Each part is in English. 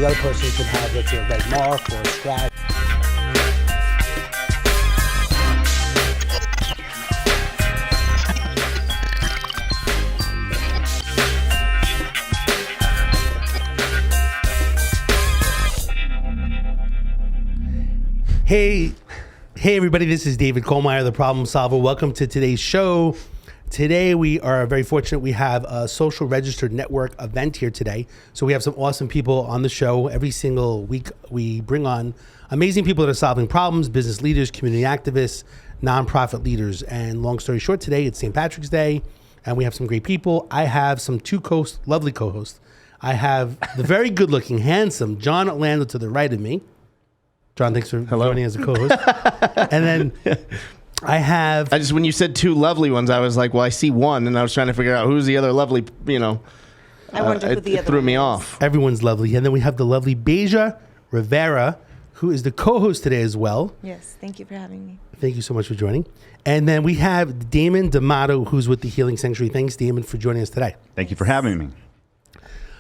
the other person could have, let's say, a red mark or a scratch. Hey everybody, this is David Kohlmeier, the Problem Solver. Welcome to today's show. Today we are very fortunate. We have a social registered network event here today. So we have some awesome people on the show. Every single week we bring on amazing people that are solving problems, business leaders, community activists, nonprofit leaders. And long story short, today it's St. Patrick's Day and we have some great people. I have some lovely co-hosts. I have the very good looking, handsome Jon Orlando to the right of me. Jon, thanks for joining as a co-host. And then when you said two lovely ones, I was like, well, I see one, and I was trying to figure out who's the other lovely, I wonder who the other threw one me is. off. Everyone's lovely. And then we have the lovely Beija Rivera, who is the co-host today as well. Yes, thank you for having me. Thank you so much for joining. And then we have Damon Domato, who's with the Healing Sanctuary. Thanks, Damon, for joining us today. Thank you for having me.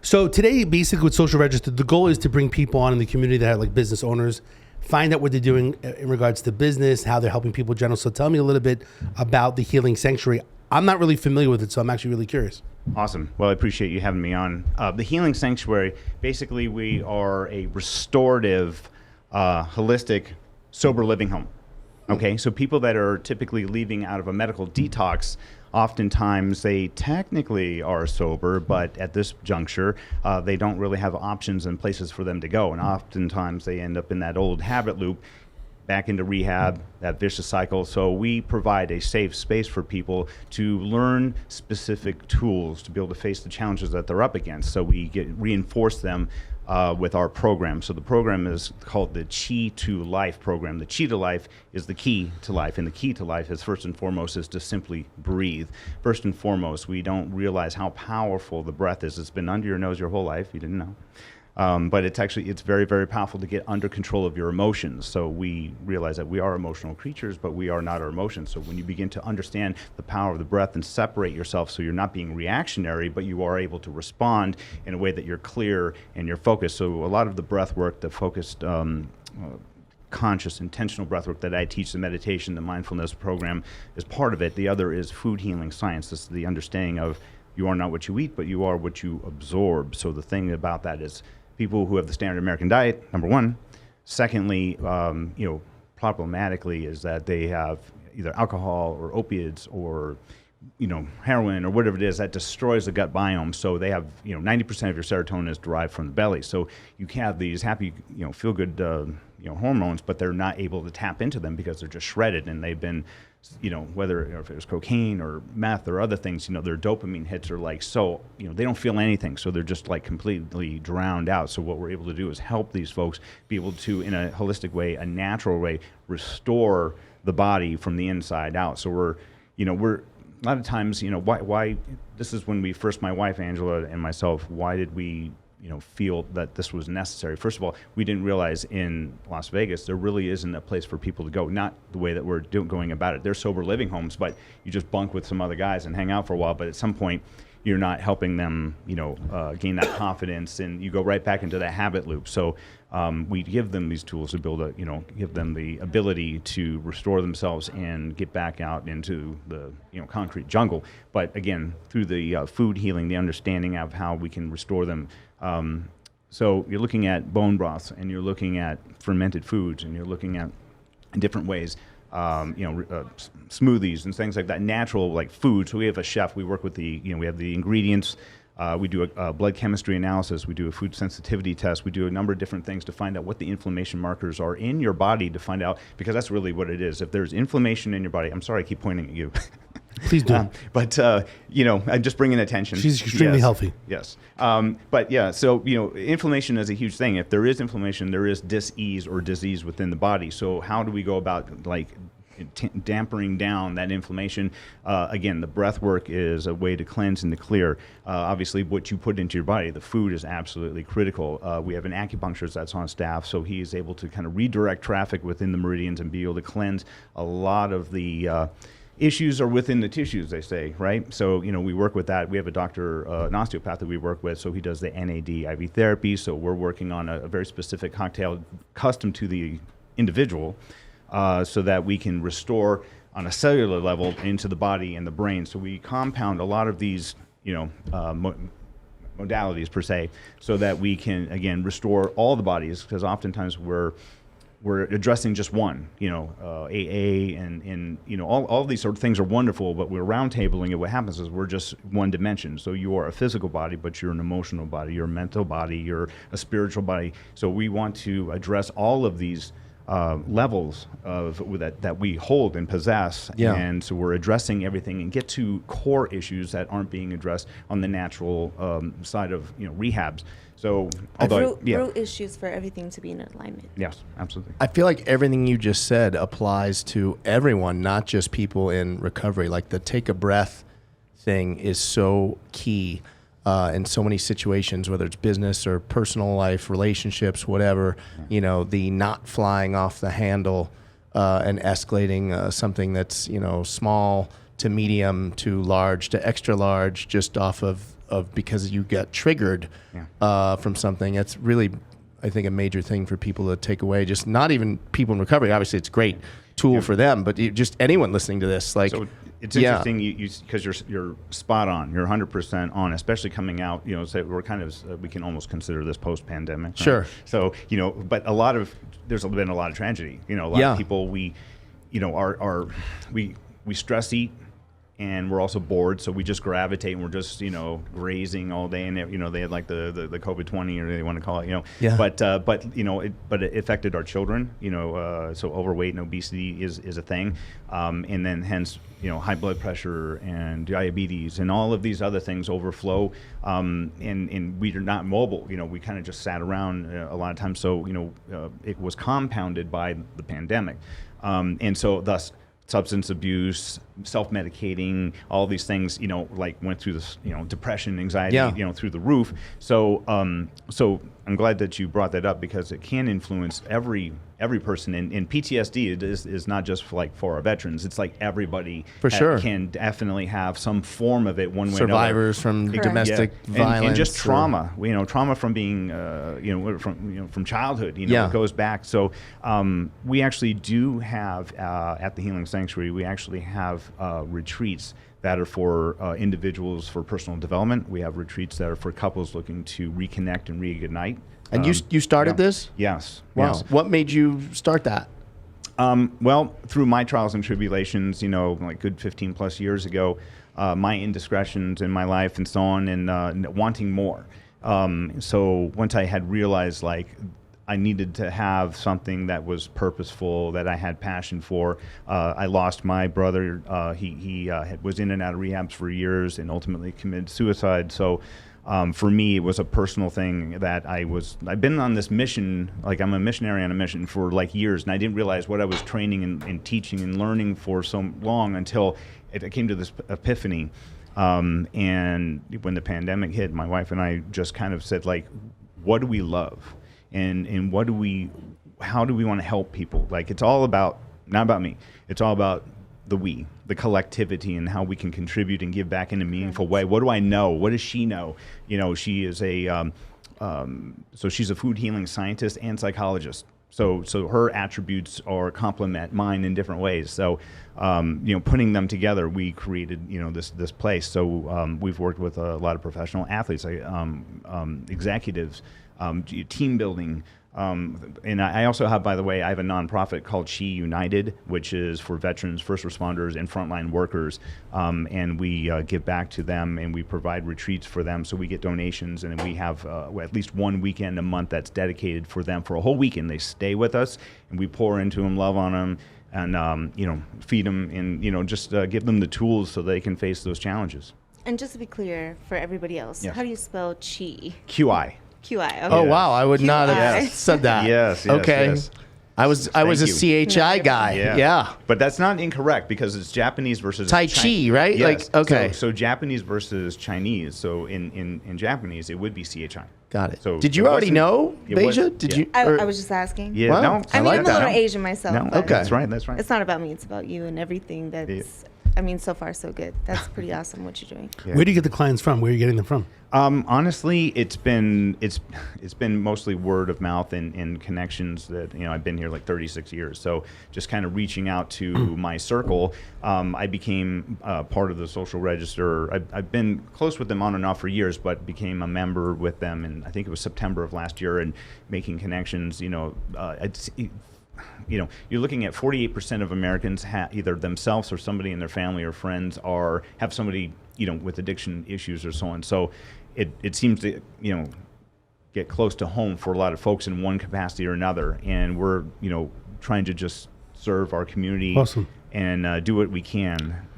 So today, basically with Social Register, the goal is to bring people on in the community that are like business owners, find out what they're doing in regards to business, how they're helping people in general. So tell me a little bit about the Healing Sanctuary. I'm not really familiar with it, so I'm actually really curious. Awesome. Well, I appreciate you having me on. The Healing Sanctuary, basically we are a restorative, holistic, sober living home. Okay, so people that are typically leaving out of a medical detox, oftentimes they technically are sober, but at this juncture, they don't really have options and places for them to go. And oftentimes they end up in that old habit loop, back into rehab, that vicious cycle. So we provide a safe space for people to learn specific tools to be able to face the challenges that they're up against. So we reinforce them with our program. So the program is called the Chi to Life program. The Chi to Life is the key to life, and the key to life is first and foremost is to simply breathe. First and foremost, we don't realize how powerful the breath is. It's been under your nose your whole life. You didn't know. But it's very, very powerful to get under control of your emotions. So we realize that we are emotional creatures, but we are not our emotions. So when you begin to understand the power of the breath and separate yourself so you're not being reactionary, but you are able to respond in a way that you're clear and you're focused. So a lot of the breath work, the focused conscious, intentional breath work that I teach, the meditation, the mindfulness program is part of it. The other is food healing science. This is the understanding of you are not what you eat, but you are what you absorb. So the thing about that is people who have the standard American diet, number one. Secondly, problematically is that they have either alcohol or opiates or, heroin or whatever it is that destroys the gut biome. So they have, 90% of your serotonin is derived from the belly. So you can have these happy, feel good, hormones, but they're not able to tap into them because they're just shredded and they've been, whether if it was cocaine or meth or other things, their dopamine hits are like, so, they don't feel anything. So they're just like completely drowned out. So what we're able to do is help these folks be able to, in a holistic way, a natural way, restore the body from the inside out. So we're a lot of times, why this is when my wife, Angela, and myself, why did we feel that this was necessary? First of all, we didn't realize in Las Vegas there really isn't a place for people to go. Not the way that we're going about it. They're sober living homes, but you just bunk with some other guys and hang out for a while. But at some point, you're not helping them, gain that confidence, and you go right back into that habit loop. So we give them these tools to build give them the ability to restore themselves and get back out into the concrete jungle. But again, through the food healing, the understanding of how we can restore them. So you're looking at bone broths, and you're looking at fermented foods, and you're looking at different ways. Smoothies and things like that, natural like food. So we have a chef. We work with we have the ingredients. We do a blood chemistry analysis. We do a food sensitivity test. We do a number of different things to find out what the inflammation markers are in your body to find out, because that's really what it is. If there's inflammation in your body, I'm sorry I keep pointing at you. Please do. I'm just bringing attention. She's extremely healthy. Yes. So, inflammation is a huge thing. If there is inflammation, there is dis-ease or disease within the body. So how do we go about dampening down that inflammation? Again, the breath work is a way to cleanse and to clear. Obviously, what you put into your body, the food is absolutely critical. We have an acupuncturist that's on staff, so he is able to kind of redirect traffic within the meridians and be able to cleanse a lot of the issues are within the tissues, they say, right? So, we work with that. We have a doctor, an osteopath that we work with, so he does the NAD IV therapy. So we're working on a very specific cocktail custom to the individual, so that we can restore on a cellular level into the body and the brain. So we compound a lot of these, modalities per se, so that we can, again, restore all the bodies, because oftentimes we're addressing just one, AA and all these sort of things are wonderful, but we're roundtabling it. What happens is we're just one dimension. So you are a physical body, but you're an emotional body, you're a mental body, you're a spiritual body. So we want to address all of these levels of that we hold and possess, and so we're addressing everything and get to core issues that aren't being addressed on the natural side of rehabs. So, root issues for everything to be in alignment. Yes, absolutely. I feel like everything you just said applies to everyone, not just people in recovery. Like the take a breath thing is so key in so many situations, whether it's business or personal life, relationships, whatever. The not flying off the handle and escalating something that's small to medium to large to extra large, just off of because you get triggered from something. That's really, I think, a major thing for people to take away. Just not even people in recovery. Obviously, it's a great tool for them, but just anyone listening to this, like. So it's interesting because you're spot on. You're 100% on, especially coming out. So we're kind of we can almost consider this post-pandemic. Right? Sure. So but there's been a lot of tragedy. A lot of people we stress eat. And we're also bored, so we just gravitate, and we're just grazing all day, and they had like the COVID-20, or they want to call it, But it affected our children, so overweight and obesity is a thing, and then hence high blood pressure and diabetes and all of these other things overflow, and we are not mobile, we kind of just sat around a lot of times, so it was compounded by the pandemic, and so thus. Substance abuse, self-medicating, all these things, went through this, depression, anxiety, through the roof. So, so I'm glad that you brought that up, because it can influence every person. And PTSD is not just for our veterans. It's like everybody for sure can definitely have some form of it one way Survivors or another. from domestic violence. And just trauma, trauma from being, from childhood, it goes back. So we actually do have, at the Healing Sanctuary, we actually have retreats that are for individuals for personal development. We have retreats that are for couples looking to reconnect and reignite. And you started this? Yes. Wow. Yes. What made you start that? Well, through my trials and tribulations, like good 15 plus years ago, my indiscretions in my life and so on, and wanting more. So once I had realized I needed to have something that was purposeful, that I had passion for. I lost my brother. He was in and out of rehabs for years and ultimately committed suicide. So for me, it was a personal thing that I've been on this mission, I'm a missionary on a mission for years, and I didn't realize what I was training and teaching and learning for so long until it came to this epiphany. And when the pandemic hit, my wife and I just kind of said, what do we love? And how do we want to help people? It's all about, not about me, it's all about the collectivity, and how we can contribute and give back in a meaningful way. What do I know? What does she know? She is so she's a food healing scientist and psychologist. So her attributes complement mine in different ways. So, putting them together, we created, this place. So we've worked with a lot of professional athletes, executives, team building. And I also have, by the way, I have a nonprofit called She United, which is for veterans, first responders, and frontline workers. And we give back to them, and we provide retreats for them. So we get donations, and we have at least one weekend a month that's dedicated for them for a whole weekend. They stay with us, and we pour into them, love on them, and feed them, and just give them the tools so they can face those challenges. And just to be clear for everybody else, Yes. how do you spell chi? QI. QI. Okay. Oh wow, I would not have Yes. said that. Yes. Okay. Yes. I was Thank a you. CHI guy. Yeah. But that's not incorrect, because it's Japanese versus Tai Chi, right? Yes. Okay. So Japanese versus Chinese. So in Japanese, it would be CHI. Got it. So did you it already wasn't- know, it was- Beija? Did yeah. you? I was just asking. Yeah. Wow. No. I I mean, like I'm a that. little Asian myself. No. but Okay. That's right. That's right. It's not about me. It's about you and everything that's I mean, so far so good. That's pretty awesome what you're doing. Yeah. Where do you get the clients from? Where are you getting them from? Honestly, it's been mostly word of mouth and connections that, I've been here like 36 years. So just kind of reaching out to my circle. I became part of the Social Register. I've been close with them on and off for years, but became a member with them in, I think it was September of last year, and making connections. You're looking at 48% of Americans either themselves or somebody in their family or friends have somebody, with addiction issues or so on. So it seems to, get close to home for a lot of folks in one capacity or another. And we're, trying to just serve our community. Awesome. And do what we can,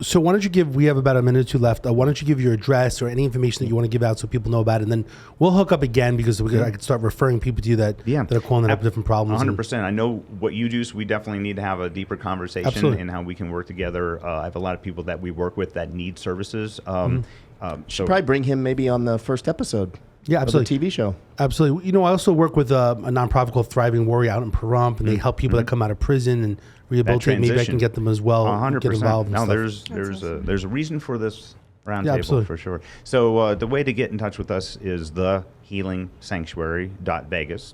So why don't you we have about a minute or two left. Why don't you give your address or any information that you want to give out so people know about it, and then we'll hook up again because I could start referring people to you that are calling that up different problems. 100%. I know what you do, so we definitely need to have a deeper conversation. Absolutely. And how we can work together. I have a lot of people that we work with that need services. Should probably bring him maybe on the first episode. Yeah, absolutely. Of the TV show. Absolutely. I also work with a nonprofit called Thriving Warrior out in Pahrump, and they help people that come out of prison and rehabilitate. Maybe I can get them as well. 100%. Get involved. No, stuff. there's a reason for this roundtable for sure. So the way to get in touch with us is thehealingsanctuary.vegas.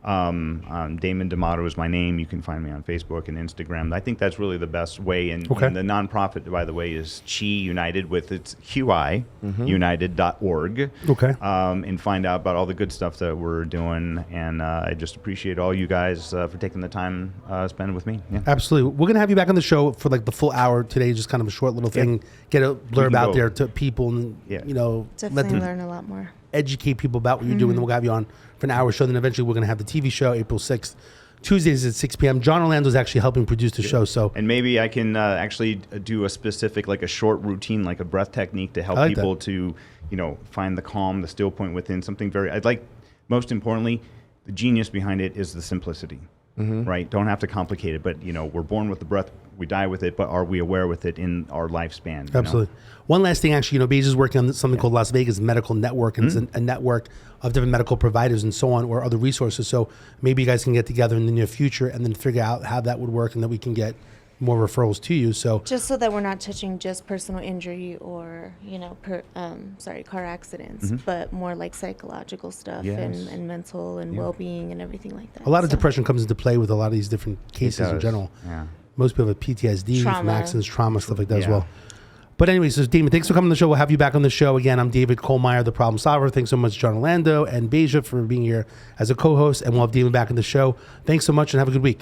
Damon Domato is my name. You can find me on Facebook and Instagram. I think that's really the best way. And the nonprofit, by the way, is Chi United with its QI, united.org. Okay. And find out about all the good stuff that we're doing. And I just appreciate all you guys for taking the time spending with me. Yeah. Absolutely. We're going to have you back on the show for like the full hour today, just kind of a short little thing, get a blurb out there to people and, Definitely let them learn a lot more. educate people about what you're doing. Then we'll have you on for an hour show. Then eventually we're going to have the TV show April 6th. Tuesdays at 6 p.m. Jon Orlando is actually helping produce the show. So, and maybe I can actually do a specific, like a short routine, like a breath technique to help people to, find the calm, the still point within something most importantly, the genius behind it is the simplicity, right? Don't have to complicate it, but we're born with the breath, we die with it, but are we aware with it in our lifespan? Absolutely. One last thing, actually, Beija is working on something called Las Vegas Medical Network, and it's a network of different medical providers and so on, or other resources. So maybe you guys can get together in the near future and then figure out how that would work, and that we can get more referrals to you. So just so that we're not touching just personal injury or car accidents, but more like psychological stuff and mental and well-being and everything like that. A lot of depression comes into play with a lot of these different cases in general. Yeah. Most people have PTSD from accidents, trauma, stuff like that as well. Yeah. But anyway, so Damon, thanks for coming on the show. We'll have you back on the show again. I'm David Kohlmeier, the problem solver. Thanks so much, Jon Orlando and Beija, for being here as a co-host. And we'll have Damon back on the show. Thanks so much and have a good week.